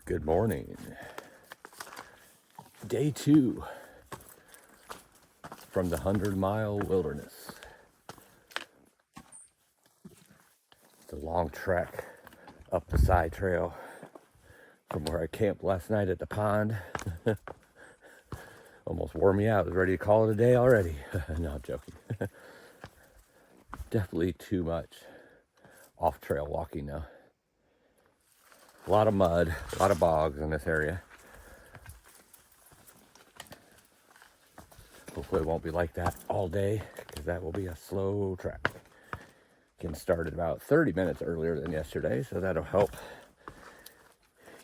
Good morning. Day 2 from the 100-mile wilderness. It's a long trek up the side trail from where I camped last night at the pond. Almost wore me out. I was ready to call it a day already. No, I'm joking. Definitely too much off-trail walking now. A lot of mud, a lot of bogs in this area. Hopefully it won't be like that all day, because that will be a slow trek. Getting started about 30 minutes earlier than yesterday, so that'll help.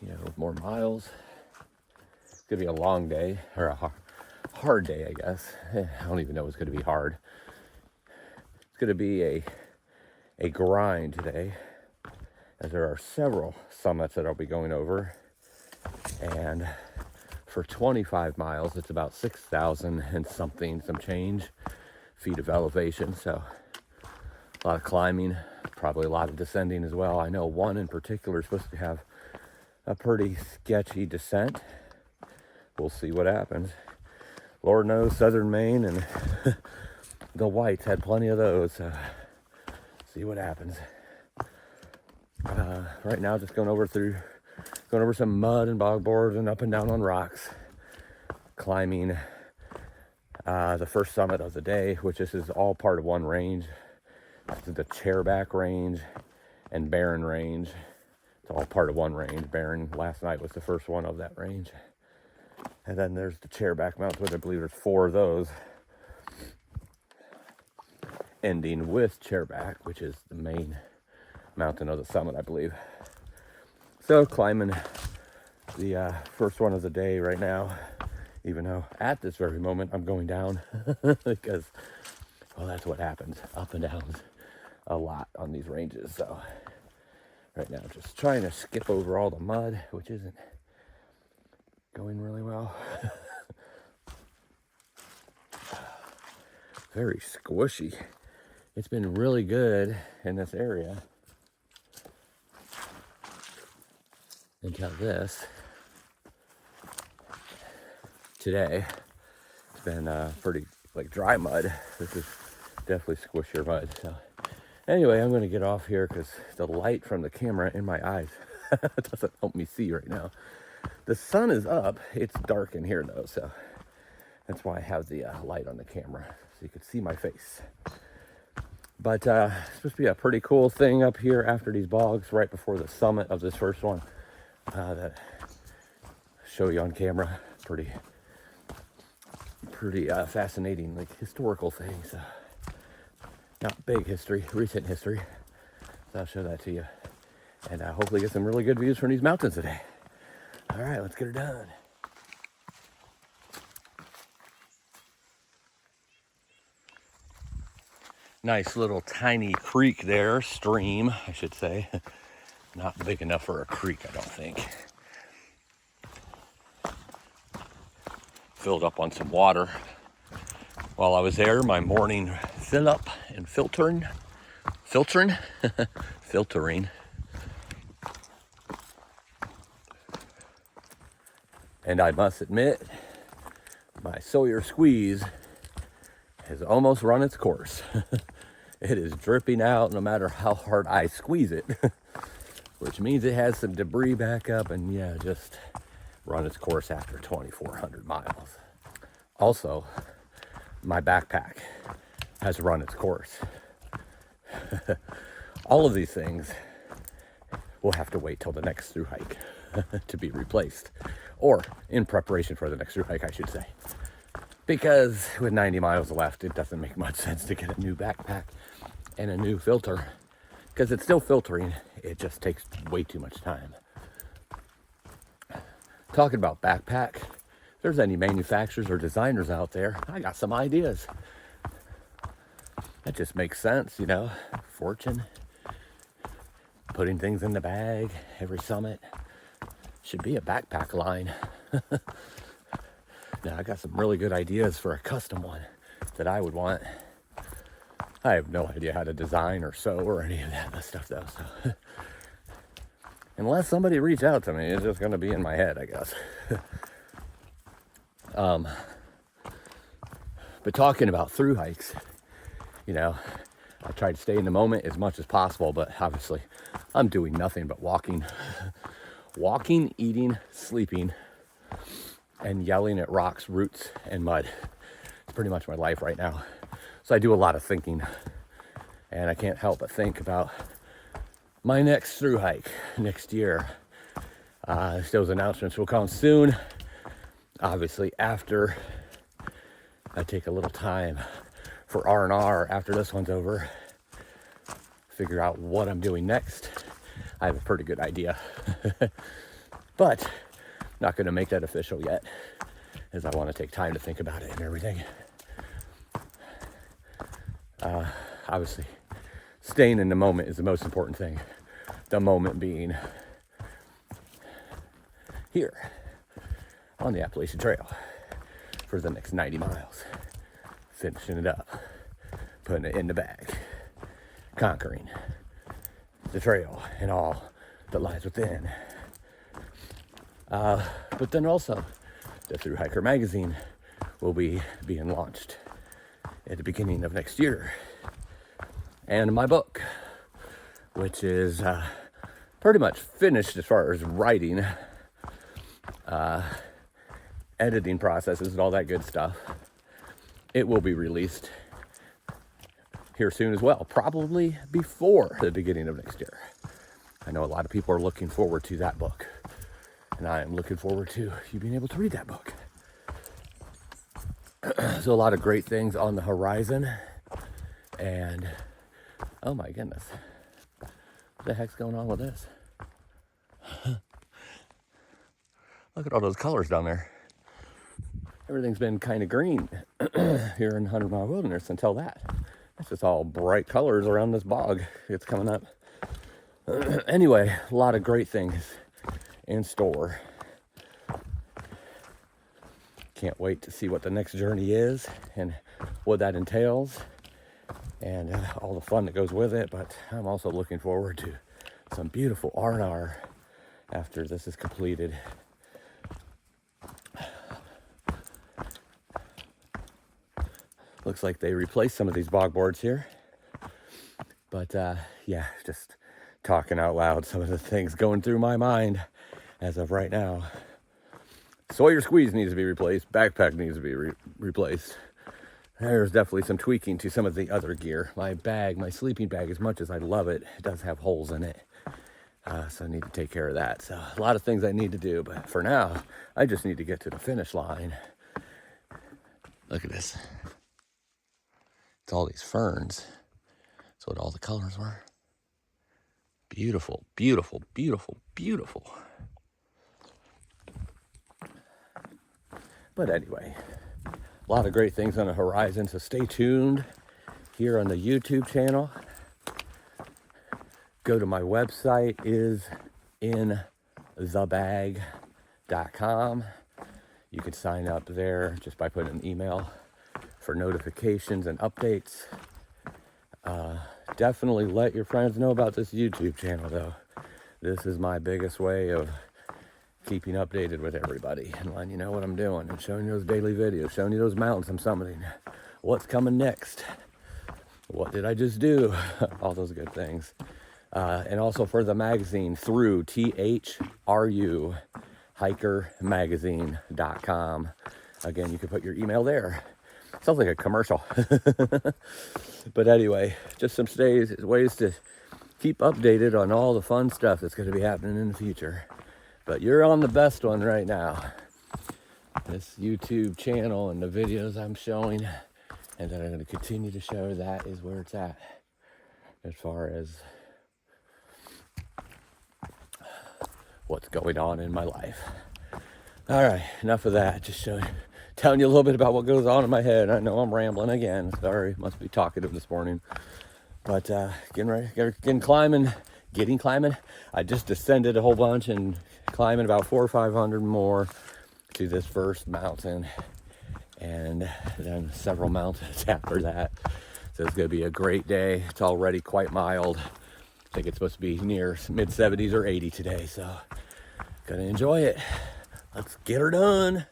With more miles. It's gonna be a long day, or a hard day, I guess. I don't even know it's gonna be hard. It's gonna be a grind today, as there are several summits that I'll be going over. And for 25 miles, it's about 6,000 and some change feet of elevation. So a lot of climbing, probably a lot of descending as well. I know one in particular is supposed to have a pretty sketchy descent. We'll see what happens. Lord knows Southern Maine and the whites had plenty of those. So see what happens. Right now, just going over some mud and bog boards and up and down on rocks. Climbing the first summit of the day, which this is all part of one range. This is the chairback range and barren range. It's all part of one range. Barren last night was the first one of that range. And then there's the chairback mountains, which I believe there's 4 of those. Ending with chairback, which is the main mountain of the summit, I believe. So climbing the first one of the day right now, even though at this very moment I'm going down because, well, that's what happens, up and downs a lot on these ranges. So right now just trying to skip over all the mud, which isn't going really well. Very squishy. It's been really good in this area until this. Today, it's been pretty dry mud. This is definitely squishier mud. So anyway, I'm going to get off here because the light from the camera in my eyes doesn't help me see right now. The sun is up. It's dark in here though, so that's why I have the light on the camera, so you can see my face. But it's supposed to be a pretty cool thing up here after these bogs, right before the summit of this first one. That show you on camera. Pretty fascinating, historical things. Not big history, recent history. So I'll show that to you. And hopefully get some really good views from these mountains today. All right, let's get her done. Nice little tiny creek there, stream, I should say. Not big enough for a creek, I don't think. Filled up on some water while I was there. My morning fill up and filtering. And I must admit, my Sawyer squeeze has almost run its course. It is dripping out no matter how hard I squeeze it, which means it has some debris back up and just run its course after 2,400 miles. Also, my backpack has run its course. All of these things will have to wait till the next Thru-Hike to be replaced, or in preparation for the next Thru-Hike, I should say. Because with 90 miles left, it doesn't make much sense to get a new backpack and a new filter, because it's still filtering. It just takes way too much time. Talking about backpack, if there's any manufacturers or designers out there, I got some ideas. That just makes sense, Fortune, putting things in the bag every summit. Should be a backpack line. Now, I got some really good ideas for a custom one that I would want. I have no idea how to design or sew or any of that stuff though. So unless somebody reach out to me, it's just going to be in my head, I guess. But talking about through hikes, you know, I try to stay in the moment as much as possible, but obviously I'm doing nothing but walking, eating, sleeping, and yelling at rocks, roots, and mud. It's pretty much my life right now. So I do a lot of thinking, and I can't help but think about my next through hike next year. Those announcements will come soon. Obviously, after I take a little time for R&R after this one's over, figure out what I'm doing next. I have a pretty good idea, but not going to make that official yet, as I want to take time to think about it and everything. Obviously, staying in the moment is the most important thing. The moment being here on the Appalachian Trail for the next 90 miles, finishing it up, putting it in the bag, conquering the trail and all that lies within. But then also, the Thru-Hiker magazine will be being launched at the beginning of next year. And my book, which is pretty much finished as far as writing, editing processes and all that good stuff, it will be released here soon as well, probably before the beginning of next year. I know a lot of people are looking forward to that book, and I am looking forward to you being able to read that book. So a lot of great things on the horizon, and oh my goodness, what the heck's going on with this? Look at all those colors down there. Everything's been kind of green here in 100 Mile Wilderness until that. It's just all bright colors around this bog. It's coming up. Anyway, a lot of great things in store. Can't wait to see what the next journey is and what that entails, and all the fun that goes with it. But I'm also looking forward to some beautiful R&R after this is completed. Looks like they replaced some of these bog boards here. But yeah, just talking out loud, some of the things going through my mind as of right now. Sawyer squeeze needs to be replaced. Backpack needs to be replaced. There's definitely some tweaking to some of the other gear. My bag, my sleeping bag, as much as I love it, it does have holes in it. So I need to take care of that. So a lot of things I need to do, but for now, I just need to get to the finish line. Look at this. It's all these ferns. That's what all the colors were. Beautiful, beautiful, beautiful, beautiful. But anyway, a lot of great things on the horizon, so stay tuned here on the YouTube channel. Go to my website, isinthebag.com. You can sign up there just by putting an email for notifications and updates. Definitely let your friends know about this YouTube channel, though. This is my biggest way of keeping updated with everybody and letting you know what I'm doing and showing you those daily videos, showing you those mountains I'm summiting, what's coming next, what did I just do, all those good things. And also for the magazine, through THRU hikermagazine.com. Again, you can put your email there. Sounds like a commercial. But anyway, just some ways to keep updated on all the fun stuff that's going to be happening in the future. But you're on the best one right now. This YouTube channel and the videos I'm showing and that I'm going to continue to show, that is where it's at as far as what's going on in my life. All right, enough of that. Just telling you a little bit about what goes on in my head. I know I'm rambling again. Sorry, must be talkative this morning. But getting climbing. I just descended a whole bunch and climbing about 400 or 500 more to this first mountain, and then several mountains after that. So it's going to be a great day. It's already quite mild. I think it's supposed to be near mid 70s or 80 today, so gonna enjoy it. Let's get her done.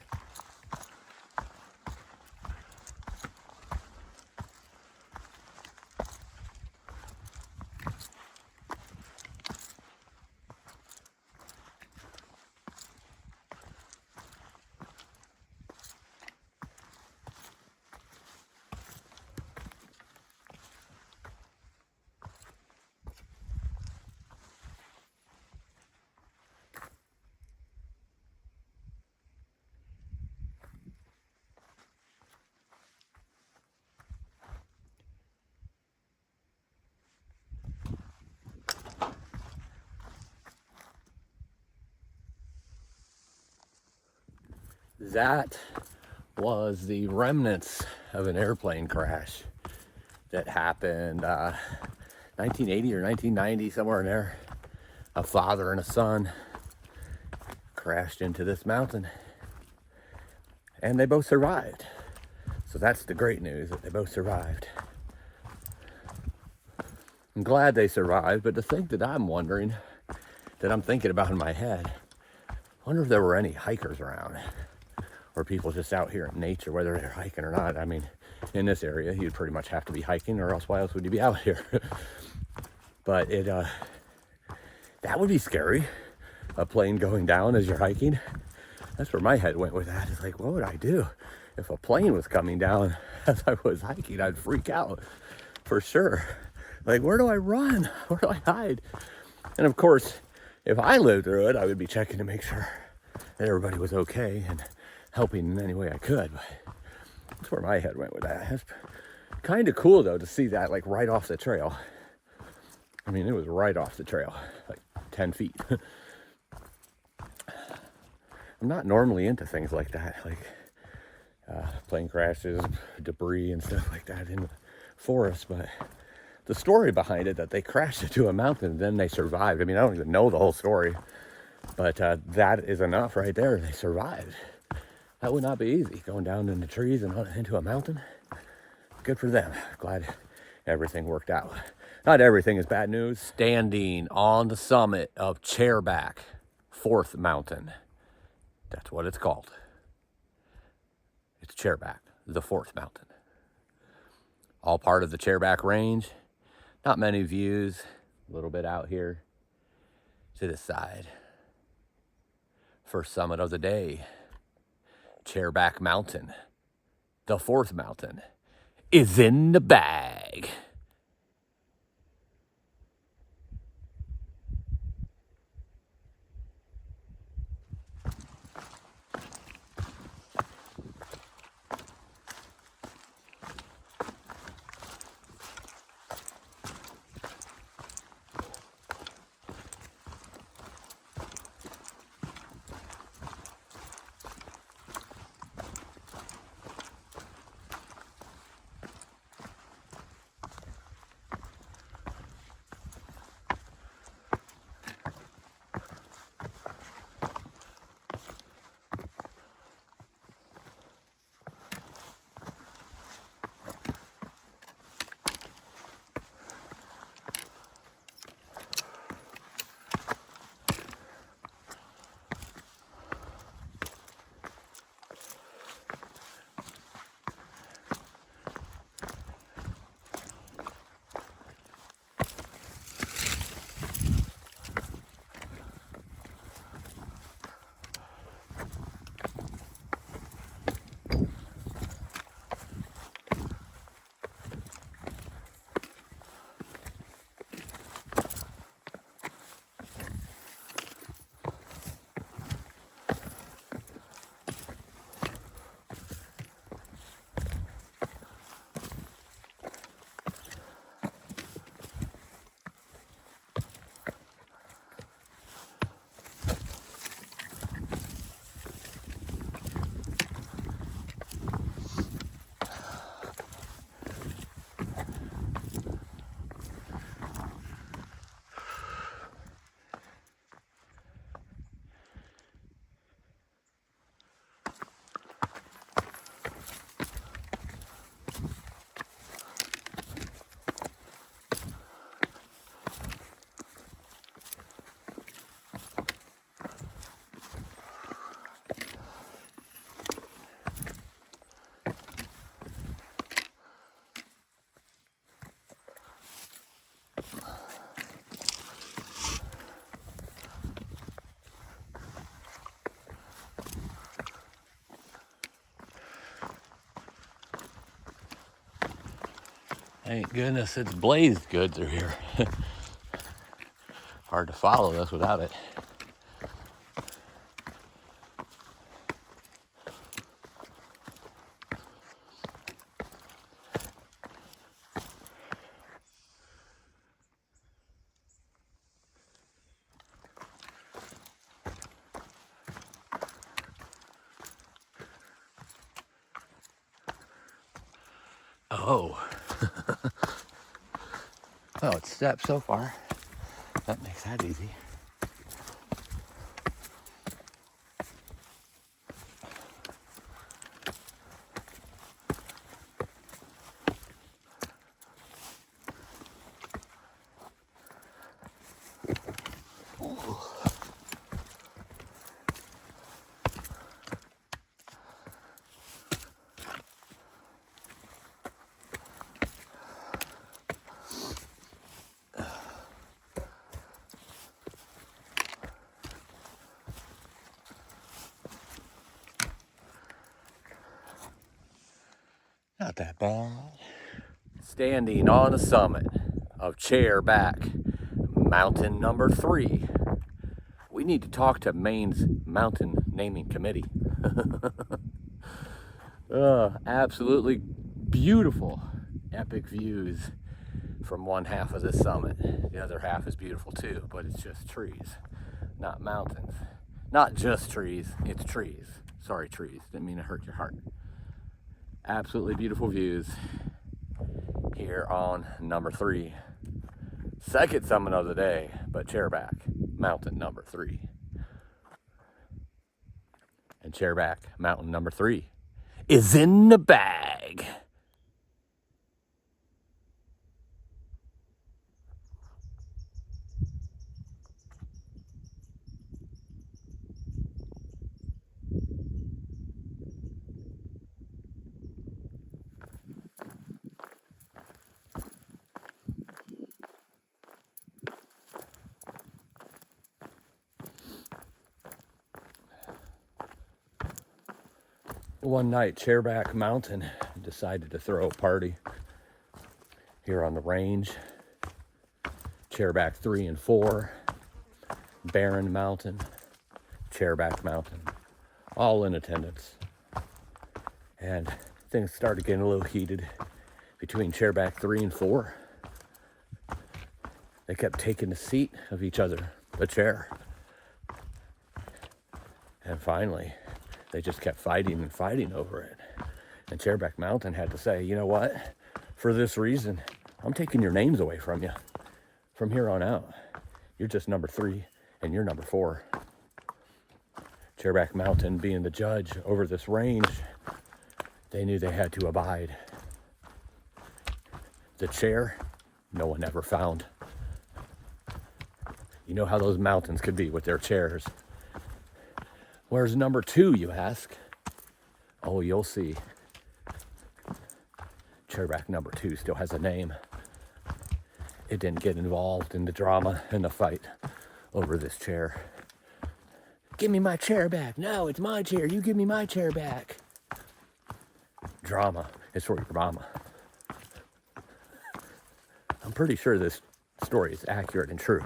That was the remnants of an airplane crash that happened 1980 or 1990, somewhere in there. A father and a son crashed into this mountain, and they both survived. So that's the great news, that they both survived. I'm glad they survived, but the thing that I'm wondering, that I'm thinking about in my head, I wonder if there were any hikers around, or people just out here in nature, whether they're hiking or not. I mean, in this area, you'd pretty much have to be hiking, or else why else would you be out here? But that would be scary, a plane going down as you're hiking. That's where my head went with that. It's like, what would I do if a plane was coming down as I was hiking? I'd freak out for sure. Like, where do I run? Where do I hide? And of course, if I lived through it, I would be checking to make sure that everybody was okay and helping in any way I could. But that's where my head went with that. It's kind of cool though to see that, like, right off the trail. I mean, it was right off the trail, like 10 feet. I'm not normally into things like that, like plane crashes, debris and stuff like that in the forest, but the story behind it, that they crashed into a mountain and then they survived. I mean, I don't even know the whole story, but that is enough right there. They survived. That would not be easy, going down in the trees and into a mountain. Good for them. Glad everything worked out. Not everything is bad news. Standing on the summit of Chairback, 4th Mountain. That's what it's called. It's Chairback, the 4th Mountain. All part of the Chairback Range. Not many views. A little bit out here to the side. First summit of the day. Chairback Mountain, the 4th mountain, is in the bag. Thank goodness it's blazed good through here. Hard to follow this without it. Oh. Well, it's steps so far. That makes that easy. Not that bad. Standing on the summit of Chairback Mountain number 3. We need to talk to Maine's Mountain Naming Committee. Absolutely beautiful, epic views from one half of the summit. The other half is beautiful too, but it's just trees, not mountains. Not just trees, it's trees. Sorry, trees, didn't mean to hurt your heart. Absolutely beautiful views here on number 3. Second summit of the day, but Chairback Mountain number 3. And Chairback Mountain number 3 is in the bag. One night, Chairback Mountain decided to throw a party here on the range. Chairback 3 and 4, Barren Mountain, Chairback Mountain, all in attendance. And things started getting a little heated between Chairback 3 and 4. They kept taking the seat of each other, the chair. And finally, they just kept fighting and fighting over it. And Chairback Mountain had to say, you know what? For this reason, I'm taking your names away from you. From here on out, you're just number 3 and you're number 4. Chairback Mountain being the judge over this range, they knew they had to abide. The chair, no one ever found. You know how those mountains could be with their chairs. Where's number 2, you ask? Oh, you'll see. Chairback number 2 still has a name. It didn't get involved in the drama and the fight over this chair. Give me my chair back. No, it's my chair. You give me my chair back. Drama is for your mama. I'm pretty sure this story is accurate and true.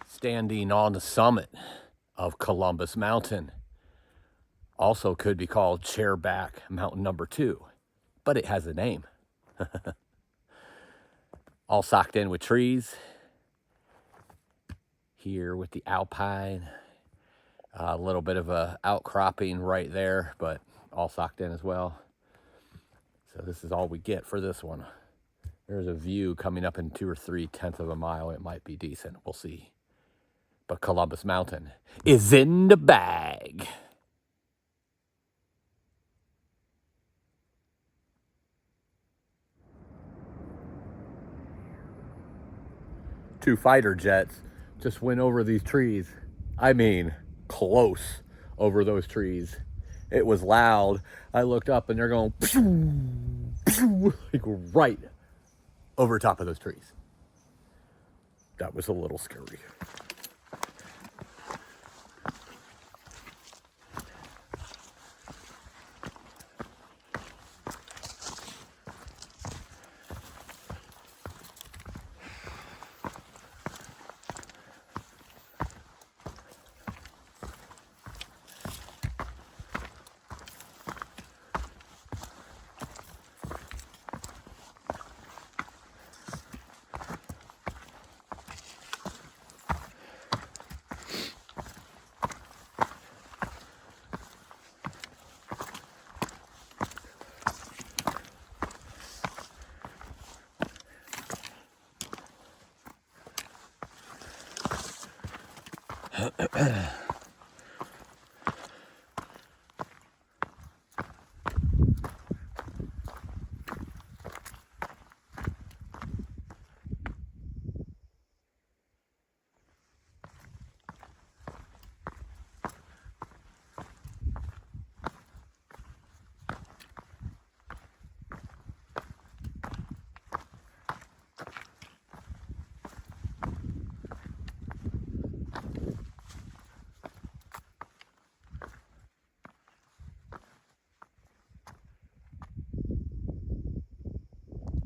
Standing on the summit of Columbus Mountain. Also could be called Chairback Mountain number 2, but it has a name. All socked in with trees. Here with the alpine, a little bit of a outcropping right there, but all socked in as well. So this is all we get for this one. There's a view coming up in 2 or 3/10 of a mile. It might be decent. We'll see. But Columbus Mountain is in the bag. Two fighter jets just went over these trees. I mean, close over those trees. It was loud. I looked up and they're going pew, pew, like right over top of those trees. That was a little scary.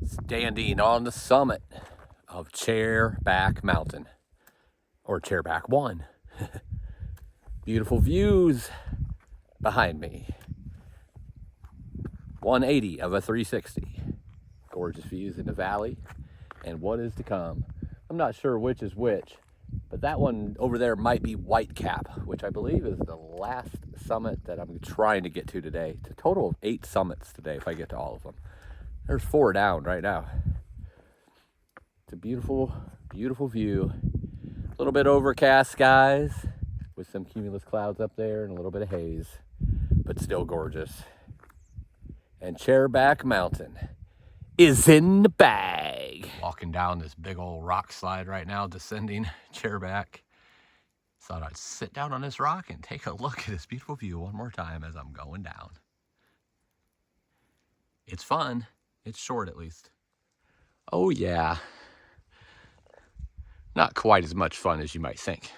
Standing on the summit of Chairback Mountain, or Chairback 1. Beautiful views behind me. 180 of a 360. Gorgeous views in the valley and what is to come. I'm not sure which is which, but that one over there might be White Cap, which I believe is the last summit that I'm trying to get to today. It's a total of 8 summits today if I get to all of them. There's 4 down right now. It's a beautiful, beautiful view. A little bit overcast skies with some cumulus clouds up there and a little bit of haze, but still gorgeous. And Chairback Mountain is in the bag. Walking down this big old rock slide right now, descending Chairback. Thought I'd sit down on this rock and take a look at this beautiful view one more time as I'm going down. It's fun. It's short, at least. Oh, yeah. Not quite as much fun as you might think.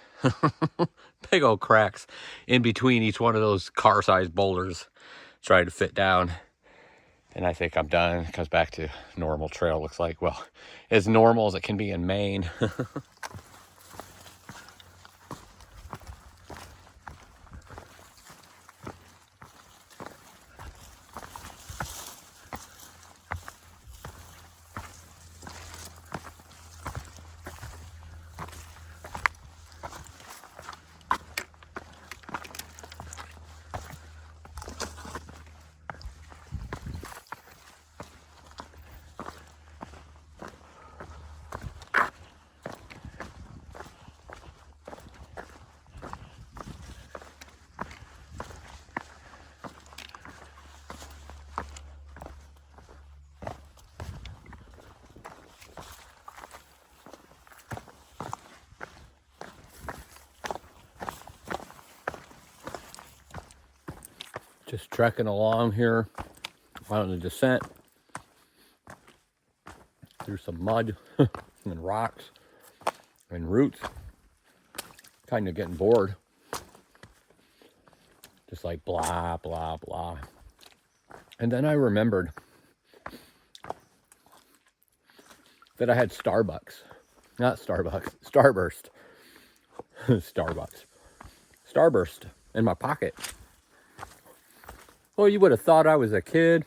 Big old cracks in between each one of those car-sized boulders. Trying to fit down. And I think I'm done. It comes back to normal trail, looks like. Well, as normal as it can be in Maine. Just trekking along here on the descent through some mud and rocks and roots. Kind of getting bored. Just like blah, blah, blah. And then I remembered that I had Starbucks. Not Starbucks, Starburst. Starbucks. Starburst in my pocket. Well, you would have thought I was a kid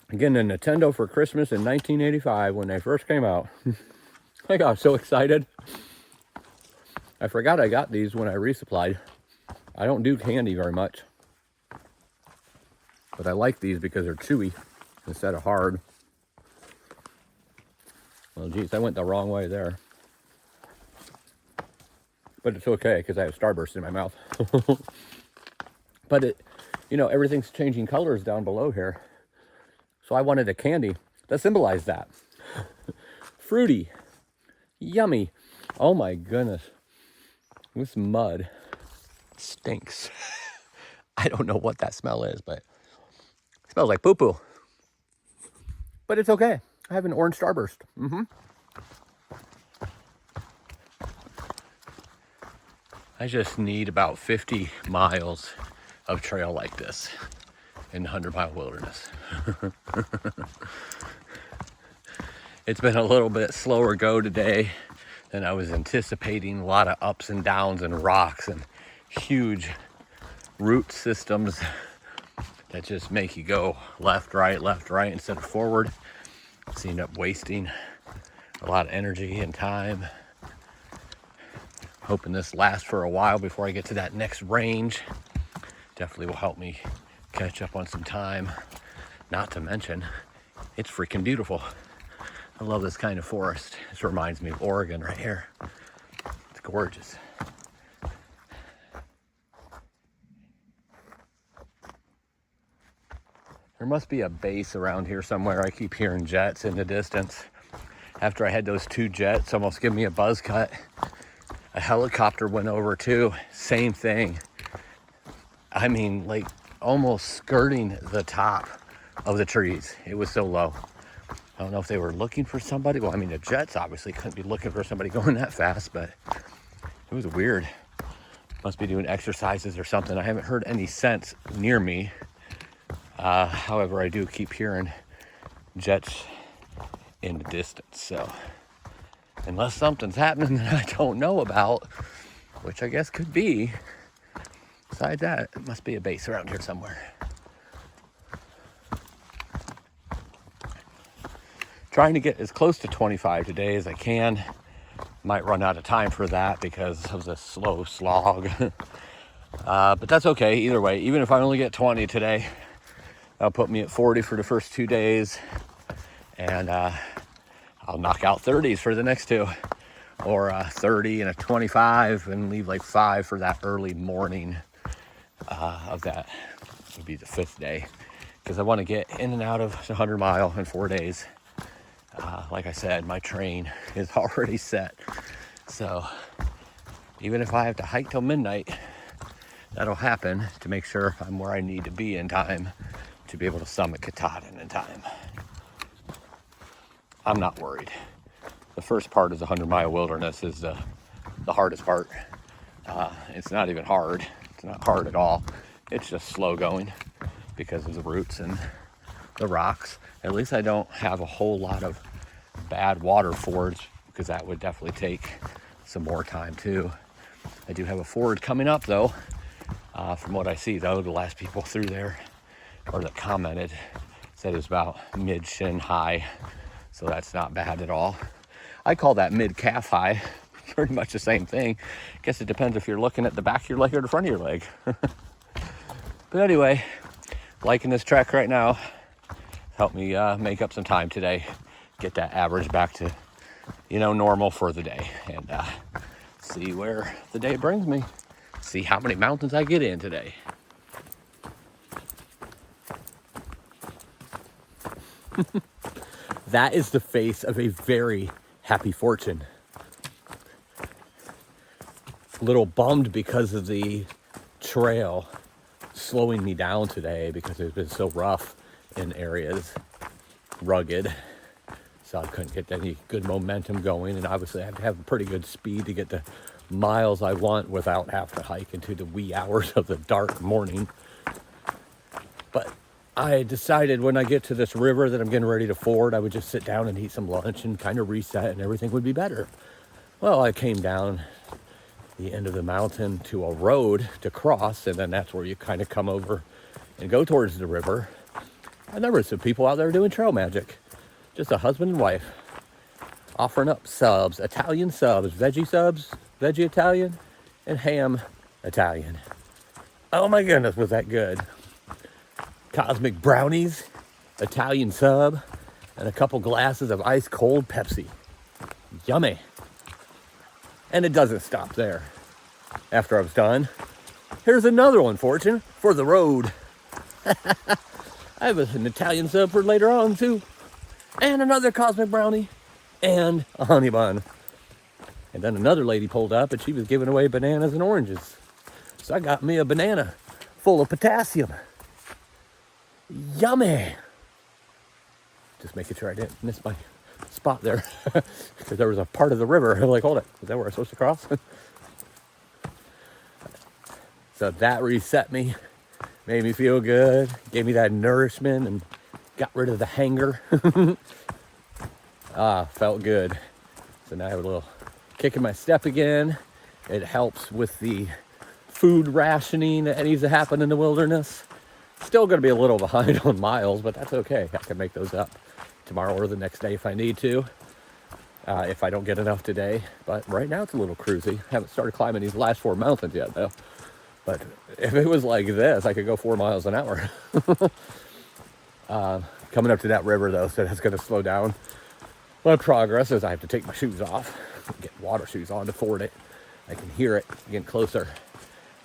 getting a Nintendo for Christmas in 1985 when they first came out. I got so excited. I forgot I got these when I resupplied. I don't do candy very much. But I like these because they're chewy instead of hard. Oh, geez, I went the wrong way there. But it's okay because I have Starburst in my mouth. But everything's changing colors down below here. So I wanted a candy that symbolized that. Fruity. Yummy. Oh my goodness. This mud stinks. I don't know what that smell is, but it smells like poo-poo. But it's okay. I have an orange Starburst. I just need about 50 miles of trail like this in the 100-mile wilderness. It's been a little bit slower go today than I was anticipating. A lot of ups and downs and rocks and huge root systems that just make you go left, right, instead of forward. So you end up wasting a lot of energy and time. Hoping this lasts for a while before I get to that next range. Definitely will help me catch up on some time. Not to mention, it's freaking beautiful. I love this kind of forest. This reminds me of Oregon right here. It's gorgeous. There must be a base around here somewhere. I keep hearing jets in the distance. After I had those 2 jets almost give me a buzz cut. A helicopter went over too. Same thing. I mean, like almost skirting the top of the trees. It was so low. I don't know if they were looking for somebody. Well, I mean, the jets obviously couldn't be looking for somebody going that fast, but it was weird. Must be doing exercises or something. I haven't heard any scents near me. However, I do keep hearing jets in the distance. So unless something's happening that I don't know about, which I guess could be, besides that, it must be a base around here somewhere. Trying to get as close to 25 today as I can. Might run out of time for that because of the slow slog. But that's okay either way. Even if I only get 20 today, that'll put me at 40 for the first 2 days. And I'll knock out 30s for the next 2. Or a 30 and a 25 and leave like 5 for that early morning of that. Would be the 5th day. Because I want to get in and out of the 100-mile in 4 days. Like I said, my train is already set. So even if I have to hike till midnight, that'll happen to make sure I'm where I need to be in time to be able to summit Katahdin in time. I'm not worried. The first part of the 100-mile wilderness is the hardest part. It's not even hard. It's not hard at all. It's just slow going because of the roots and the rocks. At least I don't have a whole lot of bad water fords because that would definitely take some more time too. I do have a ford coming up though. From what I see though, the last people through there or that commented said it was about mid shin high. So that's not bad at all. I call that mid calf high. Pretty much the same thing. Guess it depends if you're looking at the back of your leg or the front of your leg. But anyway, liking this trek right now. Help me make up some time today. Get that average back to, normal for the day. And see where the day brings me. See how many mountains I get in today. That is the face of a very happy fortune. A little bummed because of the trail slowing me down today because it's been so rough in areas, rugged. So I couldn't get any good momentum going. And obviously I have to have a pretty good speed to get the miles I want without having to hike into the wee hours of the dark morning. But I decided when I get to this river that I'm getting ready to ford, I would just sit down and eat some lunch and kind of reset and everything would be better. Well, I came down the end of the mountain to a road to cross, and then that's where you kind of come over and go towards the river. And there were some people out there doing trail magic. Just a husband and wife offering up subs, Italian subs, veggie Italian, and ham Italian. Oh my goodness, was that good. Cosmic brownies, Italian sub, and a couple glasses of ice cold Pepsi. Yummy. And it doesn't stop there. After I was done, here's another one, Fortune, for the road. I have an Italian sub for later on, too. And another cosmic brownie. And a honey bun. And then another lady pulled up and she was giving away bananas and oranges. So I got me a banana full of potassium. Yummy. Just making sure I didn't miss my spot there. Because there was a part of the river. I'm like, hold it. Is that where I'm supposed to cross? So that reset me. Made me feel good. Gave me that nourishment and got rid of the hanger. Felt good. So now I have a little kick in my step again. It helps with the food rationing that needs to happen in the wilderness. Still going to be a little behind on miles, but that's okay. I can make those up tomorrow or the next day if I need to. If I don't get enough today. But right now it's a little cruisy. Haven't started climbing these last 4 mountains yet though. But if it was like this, I could go 4 miles an hour. Coming up to that river though, so that's going to slow down my progress as I have to take my shoes off. Get water shoes on to ford it. I can hear it getting closer.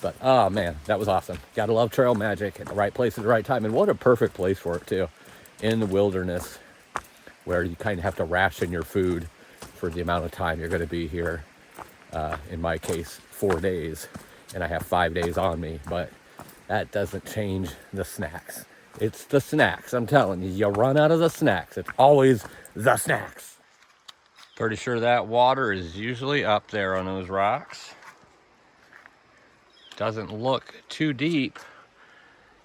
But, oh man, that was awesome. Gotta love trail magic at the right place at the right time. And what a perfect place for it too. In the wilderness where you kind of have to ration your food for the amount of time you're going to be here. In my case, 4 days. And I have 5 days on me. But that doesn't change the snacks. It's the snacks. I'm telling you, you run out of the snacks. It's always the snacks. Pretty sure that water is usually up there on those rocks. Doesn't look too deep.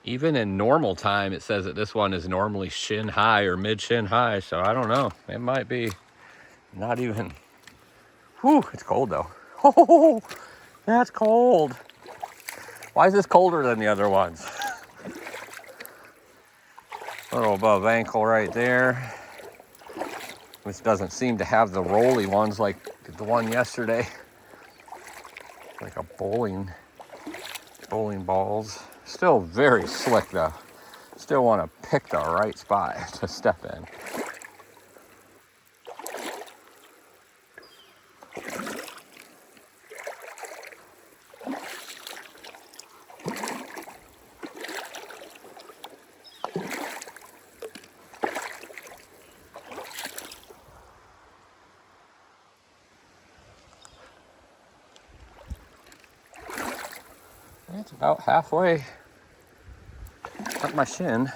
Even in normal time, it says that this one is normally shin high or mid shin high. So I don't know. It might be not even. Whew, it's cold though. Oh, that's cold. Why is this colder than the other ones? A little above ankle right there. Which doesn't seem to have the rolly ones like the one yesterday. Like a bowling balls. Still very slick though. Still want to pick the right spot to step in. It's about halfway up my shin.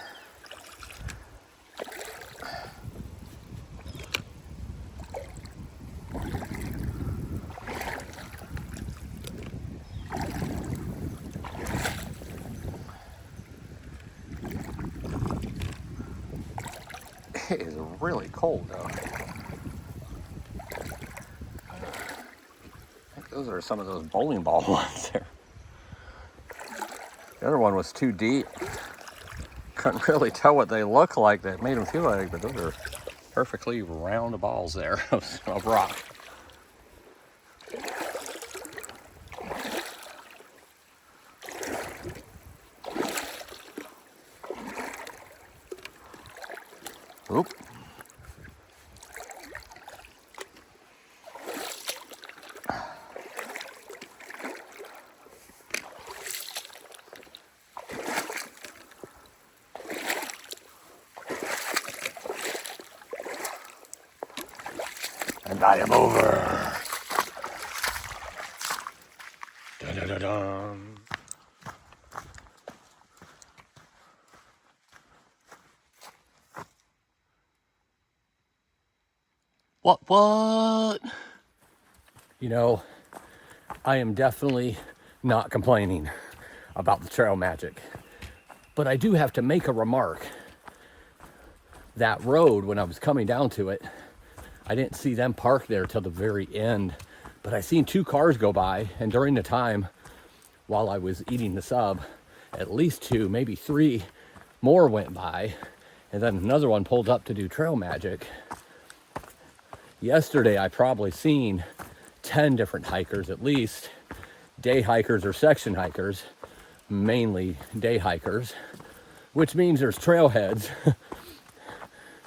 It is really cold though. I think those are some of those bowling ball ones there. The other one was too deep. Couldn't really tell what they look like. That made them feel like, but those are perfectly round balls there of rock. Oop. And I am over. Dun-dun-dun-dun. What? You know, I am definitely not complaining about the trail magic. But I do have to make a remark. That road, when I was coming down to it, I didn't see them parked there till the very end, but I seen 2 cars go by, and during the time while I was eating the sub, at least 2, maybe 3 more went by, and then another one pulled up to do trail magic. Yesterday, I probably seen 10 different hikers, at least day hikers or section hikers, mainly day hikers, which means there's trailheads.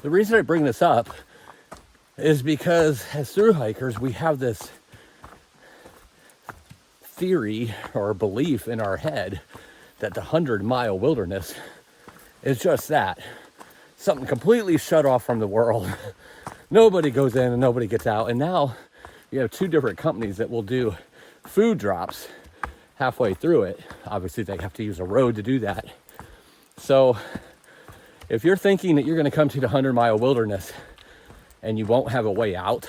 The reason I bring this up is because as through hikers, we have this theory or belief in our head that the 100-mile wilderness is just that. Something completely shut off from the world. Nobody goes in and nobody gets out. And now you have two different companies that will do food drops halfway through it. Obviously, they have to use a road to do that. So if you're thinking that you're going to come to the 100-mile wilderness and you won't have a way out,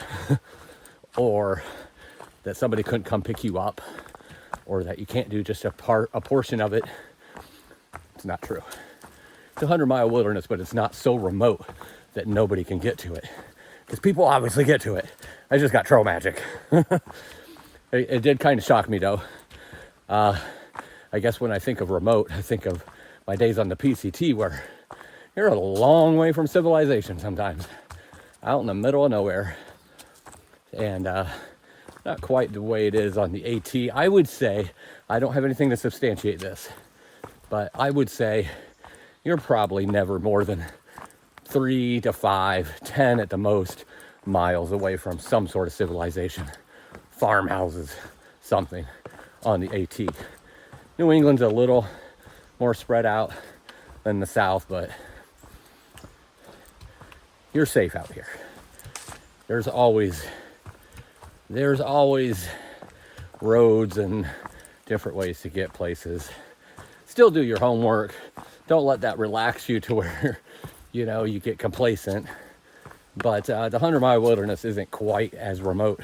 or that somebody couldn't come pick you up, or that you can't do just a portion of it, it's not true. It's a 100-mile wilderness, but it's not so remote that nobody can get to it. Because people obviously get to it. I just got trail magic. It did kind of shock me though. I guess when I think of remote, I think of my days on the PCT where you're a long way from civilization sometimes. Out in the middle of nowhere. And not quite the way it is on the AT. I would say, I don't have anything to substantiate this, but I would say you're probably never more than 3 to 5, 10 at the most miles away from some sort of civilization. Farmhouses, something on the AT. New England's a little more spread out than the South, but you're safe out here. There's always roads and different ways to get places. Still do your homework. Don't let that relax you to where, you get complacent. But the 100-mile wilderness isn't quite as remote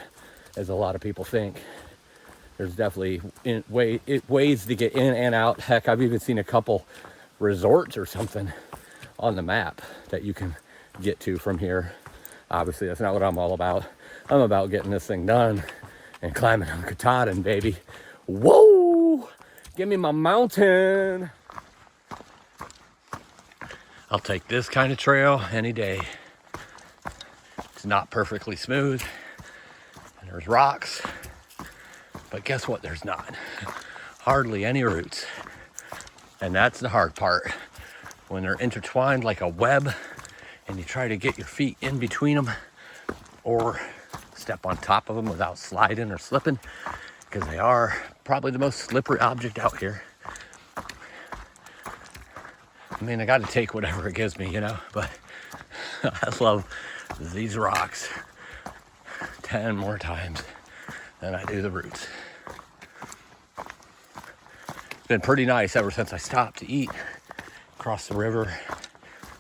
as a lot of people think. There's definitely ways to get in and out. Heck, I've even seen a couple resorts or something on the map that you can get to from here. Obviously, that's not what I'm all about. I'm about getting this thing done and climbing on Katahdin, baby. Whoa! Give me my mountain. I'll take this kind of trail any day. It's not perfectly smooth, and there's rocks, but guess what? There's not. Hardly any roots. And that's the hard part. When they're intertwined like a web, and you try to get your feet in between them, or step on top of them without sliding or slipping, because they are probably the most slippery object out here. I mean, I got to take whatever it gives me, but I love these rocks 10 more times than I do the roots. It's been pretty nice ever since I stopped to eat across the river.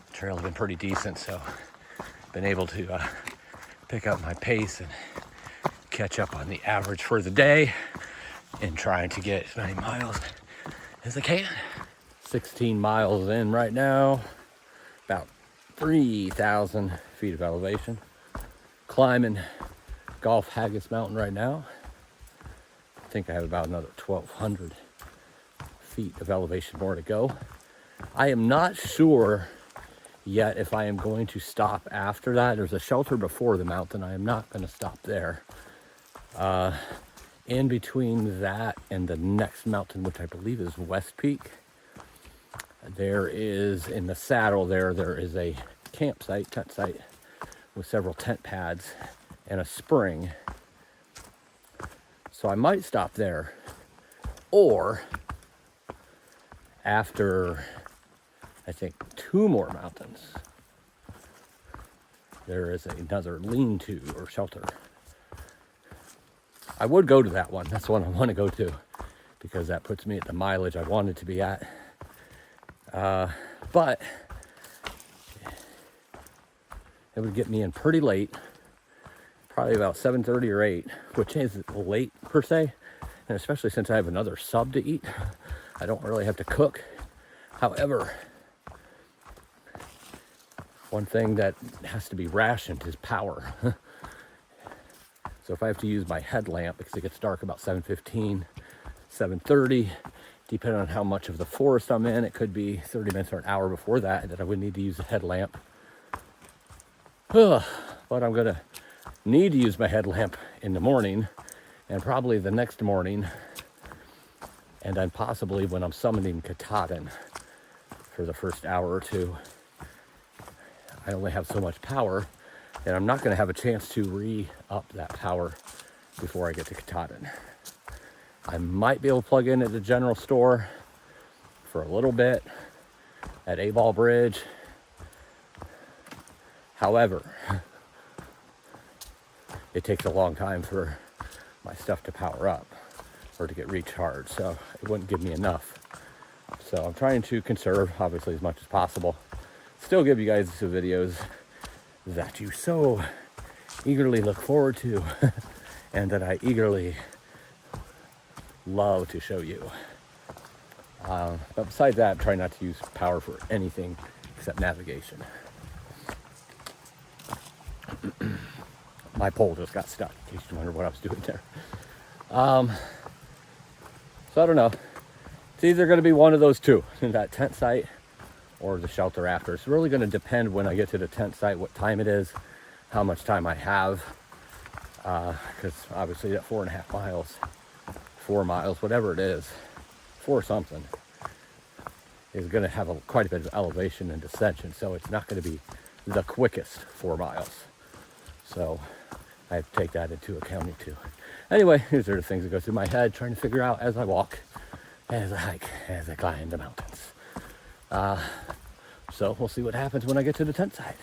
The trail's been pretty decent, so I've been able to pick up my pace and catch up on the average for the day and trying to get as many miles as I can. 16 miles in right now, about 3,000 feet of elevation. Climbing Gulf Haggis Mountain right now. I think I have about another 1,200 feet of elevation more to go. I am not sure yet if I am going to stop after that. There's a shelter before the mountain. I am not going to stop there. In between that and the next mountain, which I believe is West Peak, there is, in the saddle there is a tent site with several tent pads and a spring. So I might stop there, or after I think 2 more mountains, there is another lean-to or shelter. I would go to that one. That's the one I want to go to, because that puts me at the mileage I wanted to be at. But it would get me in pretty late, probably about 7:30 or 8, which is late per se. And especially since I have another sub to eat, I don't really have to cook. However, one thing that has to be rationed is power. So if I have to use my headlamp, because it gets dark about 7:15, 7:30, depending on how much of the forest I'm in, it could be 30 minutes or an hour before that I would need to use a headlamp. But I'm going to need to use my headlamp in the morning, and probably the next morning, and then possibly when I'm summiting Katahdin for the first hour or two. I only have so much power And I'm not going to have a chance to re-up that power before I get to Katahdin. I might be able to plug in at the general store for a little bit at A-Ball Bridge. However, it takes a long time for my stuff to power up or to get recharged, so it wouldn't give me enough. So I'm trying to conserve, obviously, as much as possible. Still give you guys the videos that you so eagerly look forward to and that I eagerly love to show you. But besides that, I'm trying not to use power for anything except navigation. My pole just got stuck, in case you wonder what I was doing there. So I don't know. It's either going to be one of those two, that tent site or the shelter after. It's really going to depend when I get to the tent site, what time it is, how much time I have. Because obviously that 4.5 miles, 4 miles, whatever it is, 4 something, is going to have quite a bit of elevation and descension. So it's not going to be the quickest 4 miles. So I have to take that into account too. Anyway, these are the things that go through my head, trying to figure out as I walk, as I hike, as I climb the mountains. So we'll see what happens when I get to the tent site.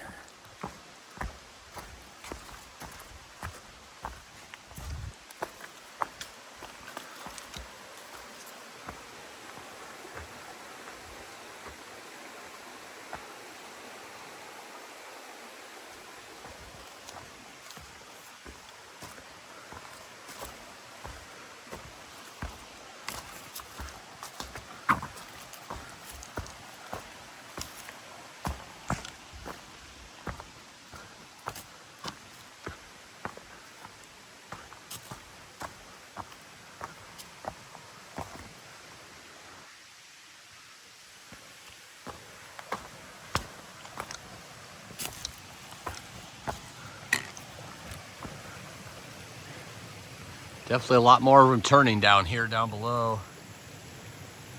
Definitely a lot more room turning down here, down below.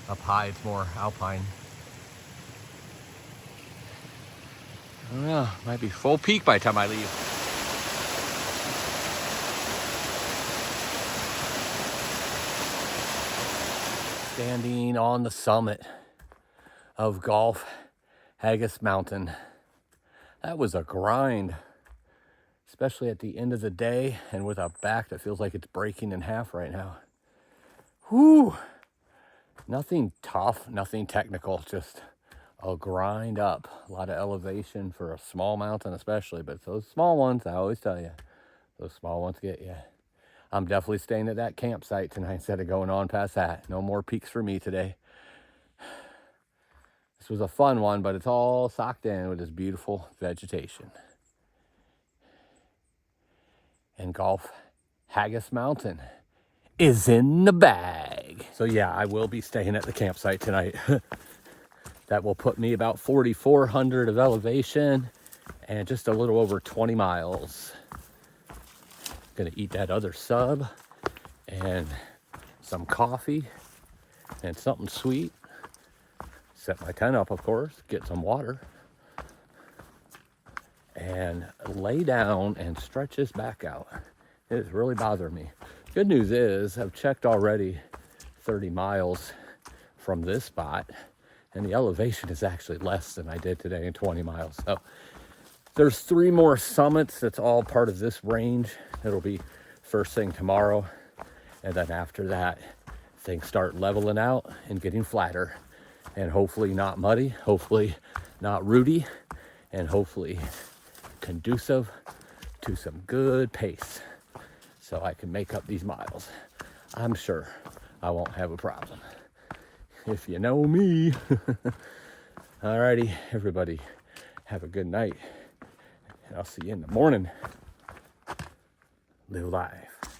Up high, it's more alpine. I don't know, might be full peak by the time I leave. Standing on the summit of Gulf Haggis Mountain. That was a grind, especially at the end of the day and with a back that feels like it's breaking in half right now. Whew. Nothing tough, nothing technical, just a grind up. A lot of elevation for a small mountain especially, but those small ones, I always tell you, those small ones get you. I'm definitely staying at that campsite tonight instead of going on past that. No more peaks for me today. This was a fun one, but it's all socked in with this beautiful vegetation. And Gulf Haggis Mountain is in the bag. So yeah, I will be staying at the campsite tonight. That will put me about 4,400 of elevation and just a little over 20 miles. Gonna eat that other sub and some coffee and something sweet. Set my tent up, of course, get some water, and lay down and stretch this back out. It is really bothering me. Good news is I've checked already 30 miles from this spot, and the elevation is actually less than I did today in 20 miles. So there's 3 more summits that's all part of this range. It'll be first thing tomorrow, and then after that, things start leveling out and getting flatter, and hopefully not muddy, hopefully not rooty, and hopefully conducive to some good pace so I can make up these miles. I'm sure I won't have a problem, if you know me. Alrighty, everybody, have a good night, and I'll see you in the morning. Live life.